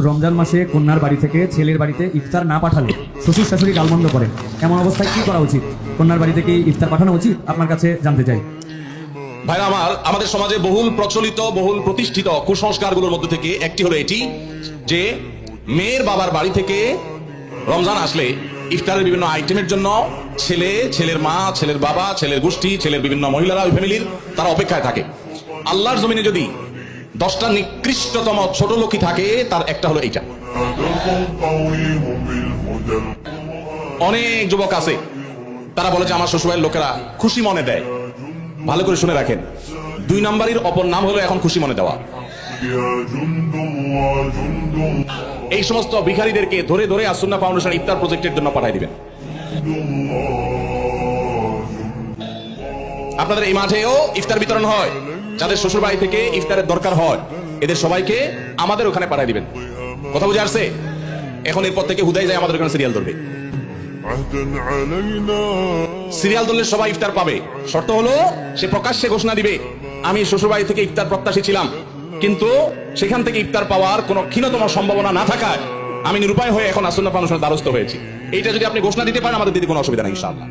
রমজান মাসে কন্যার বাড়ি থেকে ছেলের বাড়িতে ইফতার না পাঠালে শ্বশুর শাশুড়ি গালমন্দ করেন, এমন অবস্থায় কি করা উচিত? কন্যার বাড়ি থেকে ইফতার পাঠানো উচিত? আপনার কাছে জানতে চাই। ভাইরা আমার, আমাদের সমাজে বহুল প্রচলিত বহুল প্রতিষ্ঠিত কুসংস্কারগুলোর মধ্যে থেকে একটি হলো এটি যে মেয়ের বাবার বাড়ি থেকে রমজান আসলে ইফতারের বিভিন্ন আইটেমের জন্য ছেলে, ছেলের মা, ছেলের বাবা, ছেলের গোষ্ঠী, ছেলের বিভিন্ন মহিলারা ওই ফ্যামিলির তারা অপেক্ষায় থাকে। আল্লাহর জমিনে যদি 10টা নিকৃষ্টতম ছোট লোকই থাকে তার একটা হলো এইটা। অনেক যুবক আছে তারা বলে যে আমার শ্বশুরের লোকেরা খুশি মনে দেয়। ভালো করে শুনে রাখেন, 2 নাম্বারের অপর নাম হলো এখন খুশি মনে দেওয়া। এই সমস্ত ভিখারীদেরকে ধরে ধরে আসুন্নাহ ফাউন্ডেশন ইফতার প্রজেক্টের জন্য পাঠিয়ে দিবেন। আপনাদের এই মাঠেও ইফতার বিতরণ হয়, যাদের শ্বশুর বাড়ি থেকে ইফতারের দরকার হয় এদের সবাইকে আমাদের ওখানে পাঠিয়ে দিবেন। কথা বুঝে আসছে? এখন এরপর থেকে হুদাই যায় আমাদের ওখানে সিরিয়াল ধরবে। সিরিয়াল ধরলে সবাই ইফতার পাবে। শর্ত হলো সে প্রকাশ্যে ঘোষণা দিবে আমি শ্বশুর বাড়ি থেকে ইফতার প্রত্যাশী ছিলাম, কিন্তু সেখান থেকে ইফতার পাওয়ার কোনো ক্ষীণতম সম্ভাবনা না থাকায় আমি নিরুপায় হয়ে এখন আসুন্নাহ ফাউন্ডেশনের দ্বারস্থ হয়েছি। এইটা যদি আপনি ঘোষণা দিতে পারেন আমাদের দিতে কোনো অসুবিধা নেই ইনশাআল্লাহ।